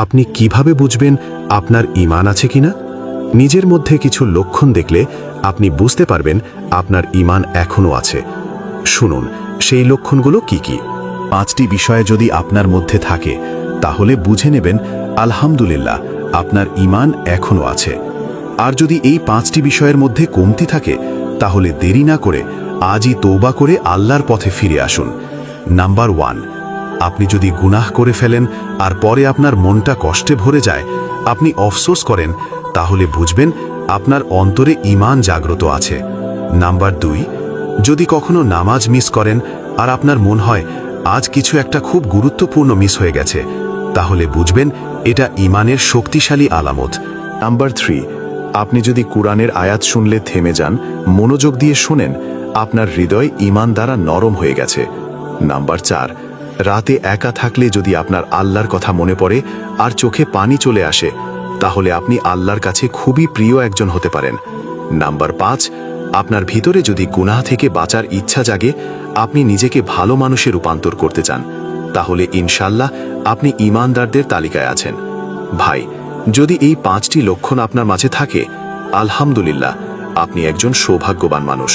আপনি কিভাবে বুঝবেন আপনার ঈমান আছে কিনা? নিজের মধ্যে কিছু লক্ষণ দেখলে আপনি বুঝতে পারবেন আপনার ঈমান এখনও আছে। শুনুন সেই লক্ষণগুলো কি কি। 5টি বিষয় যদি আপনার মধ্যে থাকে তাহলে বুঝে নেবেন আলহামদুলিল্লাহ আপনার ঈমান এখনও আছে। আর যদি এই 5টি বিষয়ের মধ্যে কমতি থাকে তাহলে দেরি না করে আজই তওবা করে আল্লাহর পথে ফিরে আসুন। নাম্বার 1, আপনি যদি গুনাহ করে ফেলেন আর পরে আপনার মনটা কষ্টে ভরে যায়, আপনি আফসোস করেন, তাহলে বুঝবেন আপনার অন্তরে ঈমান জাগ্রত আছে। নাম্বার 2, যদি কখনো নামাজ মিস করেন আর আপনার মন হয় আজ কিছু একটা খুব গুরুত্বপূর্ণ মিস হয়ে গেছে, তাহলে বুঝবেন এটা ঈমানের শক্তিশালী আলামত। নাম্বার 3, আপনি যদি কুরআনের আয়াত শুনলে থেমে যান, মনোযোগ দিয়ে শুনেন, আপনার হৃদয় ঈমান দ্বারা নরম হয়ে গেছে। নাম্বার 4, রাতে একা থাকলে যদি আপনার আল্লাহর কথা মনে পড়ে আর চোখে পানি চলে আসে, তাহলে আপনি আল্লাহর কাছে খুবই প্রিয় একজন হতে পারেন। নাম্বার 5, আপনার ভিতরে যদি গুনাহ থেকে বাঁচার ইচ্ছা জাগে, আপনি নিজেকে ভালো মানুষে রূপান্তর করতে চান, তাহলে ইনশাল্লাহ আপনি ঈমানদারদের তালিকায় আছেন। ভাই, যদি এই 5টি লক্ষণ আপনার মাঝে থাকে, আলহামদুলিল্লাহ আপনি একজন সৌভাগ্যবান মানুষ।